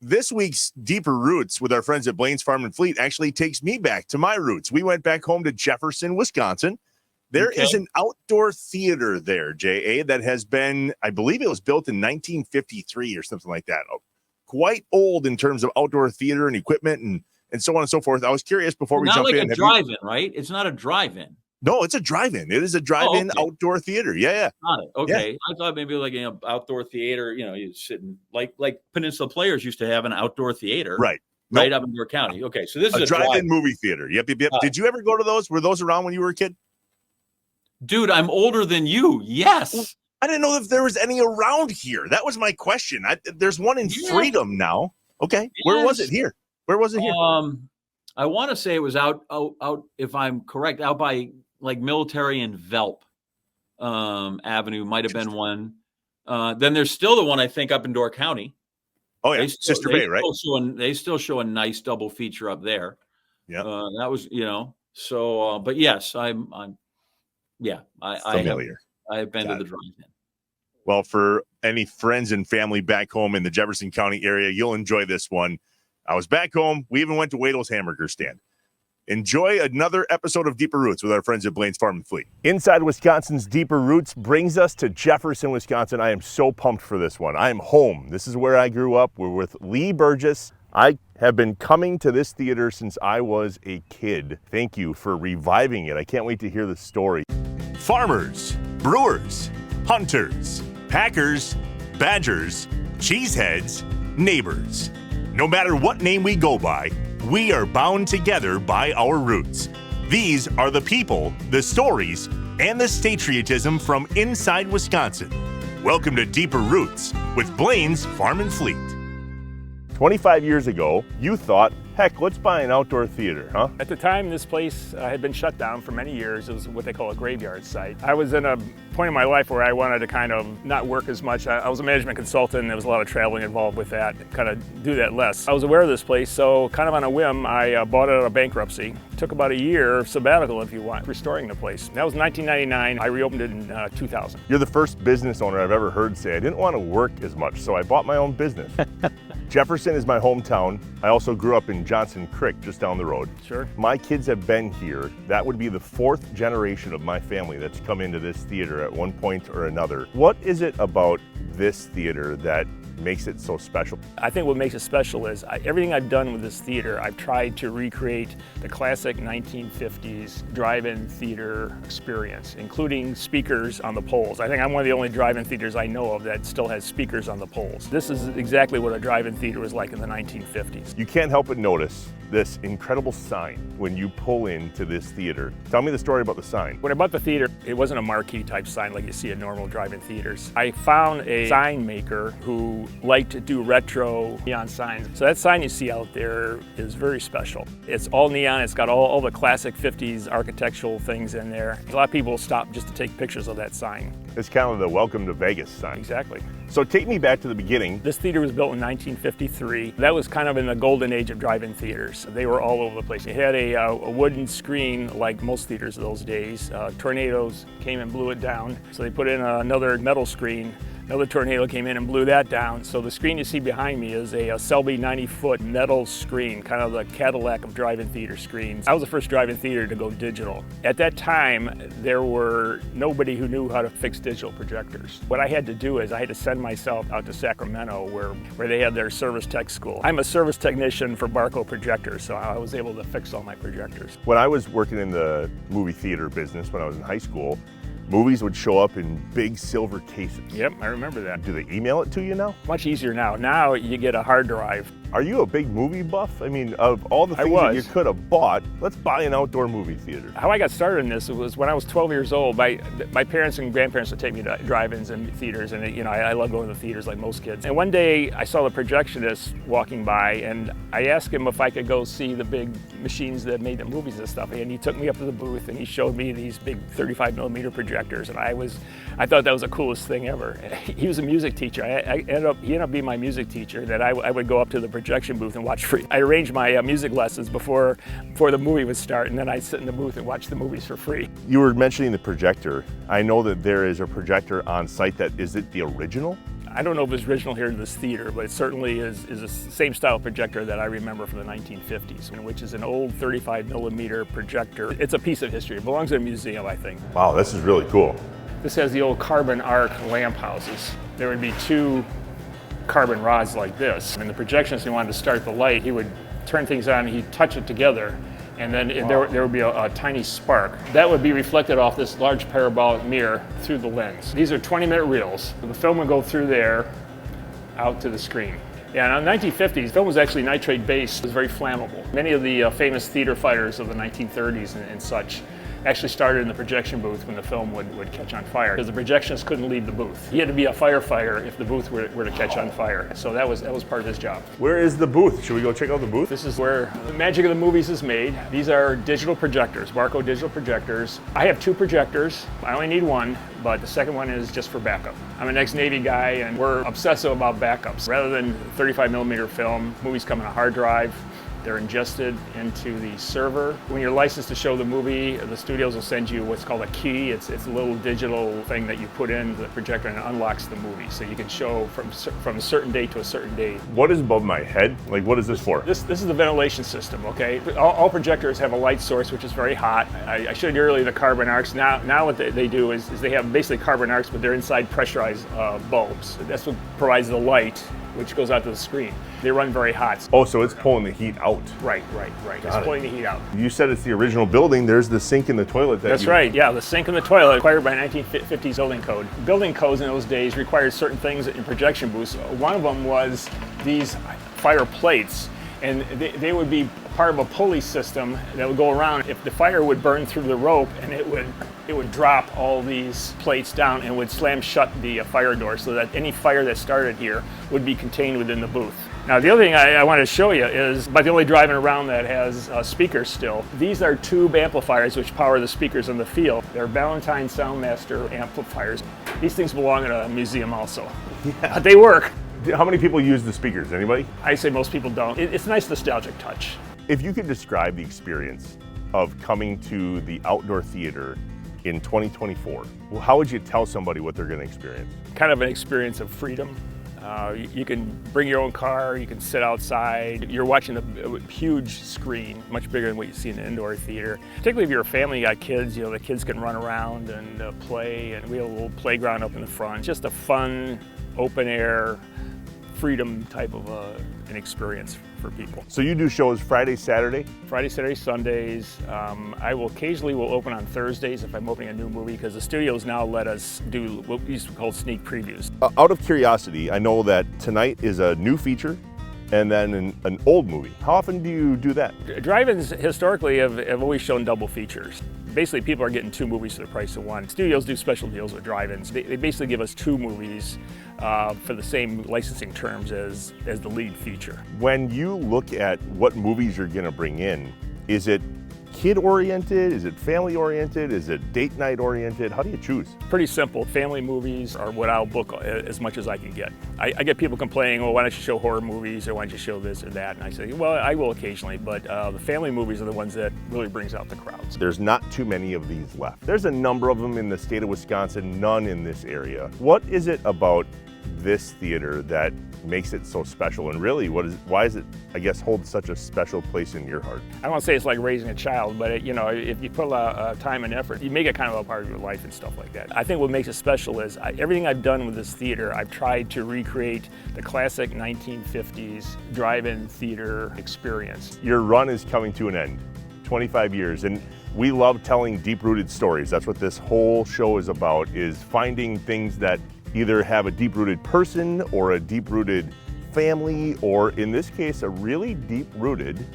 this week's Deeper Roots with our friends at Blain's Farm and Fleet actually takes me back to my roots. We went back home to Jefferson, Wisconsin. There is an outdoor theater there, J.A., that has been, I believe it was built in 1953 or something like that. Quite old in terms of outdoor theater and equipment and so on and so forth. I was curious before we jump in. Not like a drive-in, right? It's not a drive-in. No, it's a drive-in. It is a drive-in outdoor theater. Yeah. Got it. Okay. Yeah. I thought maybe like an outdoor theater, you sitting like Peninsula Players used to have an outdoor theater. Right. Right up in your county. Okay. So this is a drive-in movie theater. Yep. Did you ever go to those? Were those around when you were a kid? Dude, I'm older than you. Yes. I didn't know if there was any around here. That was my question. There's one in Freedom now. Okay. Yes. Where was it here? Where was it here? I want to say it was out, if I'm correct, out by like Military and Velp Avenue might have been one. Then there's still the one, I think, up in Door County. Oh, yeah. Sister Bay, right? They still show a nice double feature up there. Yeah. That was, so, but yes, I'm familiar. I have been to the drive-in. Well, for any friends and family back home in the Jefferson County area, you'll enjoy this one. I was back home. We even went to Wadel's Hamburger Stand. Enjoy another episode of Deeper Roots with our friends at Blain's Farm and Fleet. Inside Wisconsin's Deeper Roots brings us to Jefferson, Wisconsin. I am so pumped for this one. I am home. This is where I grew up. We're with Lee Burgess. I have been coming to this theater since I was a kid. Thank you for reviving it. I can't wait to hear the story. Farmers, brewers, hunters, packers, badgers, cheeseheads, neighbors. No matter what name we go by, we are bound together by our roots. These are the people, the stories, and the patriotism from inside Wisconsin. Welcome to Deeper Roots with Blain's Farm and Fleet. 25 years ago, you thought, heck, let's buy an outdoor theater, huh? At the time, this place had been shut down for many years. It was what they call a graveyard site. I was in a point in my life where I wanted to kind of not work as much. I was a management consultant. There was a lot of traveling involved with that, kind of do that less. I was aware of this place, so kind of on a whim, I bought it out of bankruptcy. Took about a year sabbatical, if you want, restoring the place. That was 1999. I reopened it in 2000. You're the first business owner I've ever heard say, I didn't want to work as much, so I bought my own business. Jefferson is my hometown. I also grew up in Johnson Creek, just down the road. Sure. My kids have been here. That would be the fourth generation of my family that's come into this theater at one point or another. What is it about this theater that makes it so special? I think what makes it special is everything I've done with this theater, I've tried to recreate the classic 1950s drive-in theater experience, including speakers on the poles. I think I'm one of the only drive-in theaters I know of that still has speakers on the poles. This is exactly what a drive-in theater was like in the 1950s. You can't help but notice this incredible sign when you pull into this theater. Tell me the story about the sign. When I bought the theater, it wasn't a marquee type sign like you see at normal drive-in theaters. I found a sign maker who liked to do retro neon signs. So that sign you see out there is very special. It's all neon, it's got all the classic 50s architectural things in there. A lot of people stop just to take pictures of that sign. It's kind of the Welcome to Vegas sign. Exactly. So take me back to the beginning. This theater was built in 1953. That was kind of in the golden age of drive-in theaters. They were all over the place. It had a wooden screen like most theaters of those days. Tornadoes came and blew it down. So they put in another metal screen. Another tornado came in and blew that down. So the screen you see behind me is a Selby 90-foot metal screen, kind of the Cadillac of drive-in theater screens. I was the first drive-in theater to go digital. At that time, there were nobody who knew how to fix digital projectors. What I had to do is I had to send myself out to Sacramento where they had their service tech school. I'm a service technician for Barco projectors, so I was able to fix all my projectors. When I was working in the movie theater business when I was in high school, movies would show up in big silver cases. Yep, I remember that. Do they email it to you now? Much easier now. Now you get a hard drive. Are you a big movie buff? I mean, of all the things that you could have bought, let's buy an outdoor movie theater. How I got started in this was when I was 12 years old. My parents and grandparents would take me to drive-ins and theaters, and I love going to the theaters like most kids. And one day I saw the projectionist walking by, and I asked him if I could go see the big machines that made the movies and stuff. And he took me up to the booth and he showed me these big 35mm projectors, and I thought that was the coolest thing ever. He was a music teacher. He ended up being my music teacher, that I would go up to the projection booth and watch free. I arranged my music lessons before the movie would start, and then I'd sit in the booth and watch the movies for free. You were mentioning the projector. I know that there is a projector on site is it the original? I don't know if it's original here to this theater, but it certainly is the same style projector that I remember from the 1950s, which is an old 35 millimeter projector. It's a piece of history. It belongs in a museum, I think. Wow, this is really cool. This has the old carbon arc lamp houses. There would be two carbon rods like this. And the projectionist, he wanted to start the light, he would turn things on, he'd touch it together, and then there would be a tiny spark. That would be reflected off this large parabolic mirror through the lens. These are 20-minute reels. The film would go through there, out to the screen. Yeah, in the 1950s, film was actually nitrate-based. It was very flammable. Many of the famous theater fighters of the 1930s and such actually started in the projection booth when the film would catch on fire, because the projectionist couldn't leave the booth. He had to be a firefighter if the booth were to catch on fire. So that was part of his job. Where is the booth? Should we go check out the booth? This is where the magic of the movies is made. These are digital projectors, Barco digital projectors. I have two projectors. I only need one, but the second one is just for backup. I'm an ex-Navy guy, and we're obsessive about backups. Rather than 35 millimeter film, movies come on a hard drive. They're ingested into the server. When you're licensed to show the movie, the studios will send you what's called a key. It's a little digital thing that you put in the projector and it unlocks the movie. So you can show from a certain date to a certain date. What is above my head? Like, what is this for? This is the ventilation system, okay? All projectors have a light source, which is very hot. I showed you earlier the carbon arcs. Now what they do is they have basically carbon arcs, but they're inside pressurized bulbs. That's what provides the light, which goes out to the screen. They run very hot. Oh, so it's pulling the heat out. Right. It's pulling the heat out. You said it's the original building. There's the sink and the toilet. That's right, yeah, the sink and the toilet required by 1950s building code. Building codes in those days required certain things in projection booths. One of them was these fire plates, and they would be part of a pulley system that would go around. If the fire would burn through the rope, and it would drop all these plates down and would slam shut the fire door, so that any fire that started here would be contained within the booth. Now, the other thing I want to show you is about the only driving around that has speakers still. These are tube amplifiers which power the speakers in the field. They're Valentine Soundmaster amplifiers. These things belong in a museum also. Yeah. They work. How many people use the speakers? Anybody? I say most people don't. It's a nice nostalgic touch. If you could describe the experience of coming to the outdoor theater in 2024, well, how would you tell somebody what they're going to experience? Kind of an experience of freedom. You can bring your own car, you can sit outside. You're watching a huge screen, much bigger than what you see in an indoor theater. Particularly if you're a family, you got kids, the kids can run around and play, and we have a little playground up in the front. Just a fun, open air, freedom type of an experience for people. So you do shows Friday, Saturday? Friday, Saturday, Sundays. I will occasionally open on Thursdays if I'm opening a new movie, because the studios now let us do what we used to call sneak previews. Out of curiosity, I know that tonight is a new feature and then an old movie. How often do you do that? Drive-ins historically have always shown double features. Basically, people are getting two movies for the price of one. Studios do special deals with drive-ins. They basically give us two movies for the same licensing terms as the lead feature. When you look at what movies you're going to bring in, is it kid-oriented? Is it family-oriented? Is it date night-oriented? How do you choose? Pretty simple. Family movies are what I'll book as much as I can get. I get people complaining, well, why don't you show horror movies, or why don't you show this or that? And I say, well, I will occasionally, but the family movies are the ones that really brings out the crowds. There's not too many of these left. There's a number of them in the state of Wisconsin, none in this area. What is it about this theater that makes it so special, and really why is it, I guess, hold such a special place in your heart? I don't want to say it's like raising a child, but if you put a lot of time and effort, you make it kind of a part of your life and stuff like that. I think what makes it special is everything I've done with this theater, I've tried to recreate the classic 1950s drive-in theater experience. Your run is coming to an end, 25 years, and we love telling deep-rooted stories. That's what this whole show is about, is finding things that either have a deep-rooted person or a deep-rooted family, or in this case, a really deep-rooted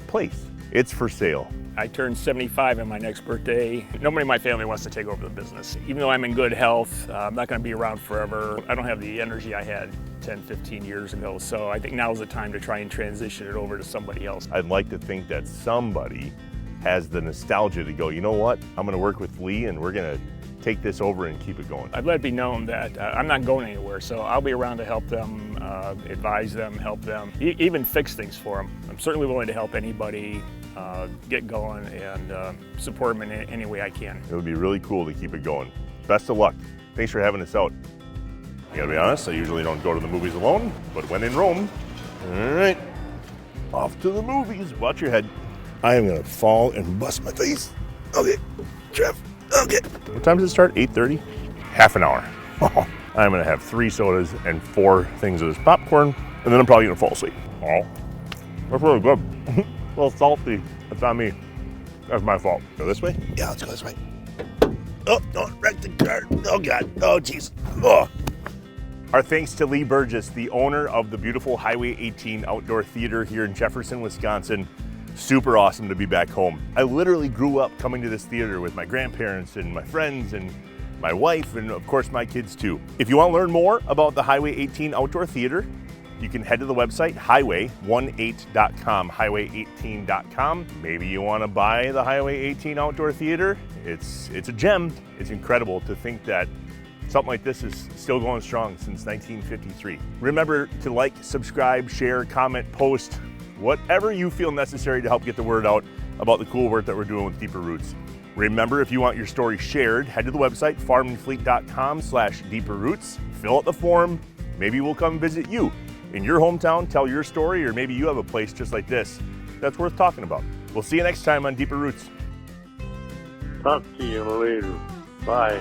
place. It's for sale. I turned 75 on my next birthday. Nobody in my family wants to take over the business. Even though I'm in good health, I'm not going to be around forever. I don't have the energy I had 10, 15 years ago, so I think now's the time to try and transition it over to somebody else. I'd like to think that somebody has the nostalgia to go, you know what, I'm going to work with Lee and we're going to take this over and keep it going. I'd let it be known that I'm not going anywhere, so I'll be around to help them, advise them, help them, even fix things for them. I'm certainly willing to help anybody get going and support them in any way I can. It would be really cool to keep it going. Best of luck. Thanks for having us out. I gotta be honest, I usually don't go to the movies alone, but when in Rome, all right, off to the movies. Watch your head. I am gonna fall and bust my face. Okay, Trev, okay. What time does it start? 8:30? Half an hour. I'm gonna have 3 sodas and 4 things of this popcorn, and then I'm probably gonna fall asleep. Oh, that's really good. A little salty. That's on me. That's my fault. Go this way? Yeah, let's go this way. Oh, don't wreck the car. Oh, God. Oh, jeez. Oh. Our thanks to Lee Burgess, the owner of the beautiful Highway 18 Outdoor Theater here in Jefferson, Wisconsin. Super awesome to be back home. I literally grew up coming to this theater with my grandparents and my friends and my wife and, of course, my kids, too. If you want to learn more about the Highway 18 Outdoor Theater, you can head to the website highway18.com, highway18.com. Maybe you want to buy the Highway 18 Outdoor Theater. It's a gem. It's incredible to think that something like this is still going strong since 1953. Remember to like, subscribe, share, comment, post, whatever you feel necessary to help get the word out about the cool work that we're doing with Deeper Roots. Remember, if you want your story shared, head to the website farmandfleet.com/deeperroots. Fill out the form. Maybe we'll come visit you in your hometown, tell your story, or maybe you have a place just like this that's worth talking about. We'll see you next time on Deeper Roots. Talk to you later. Bye.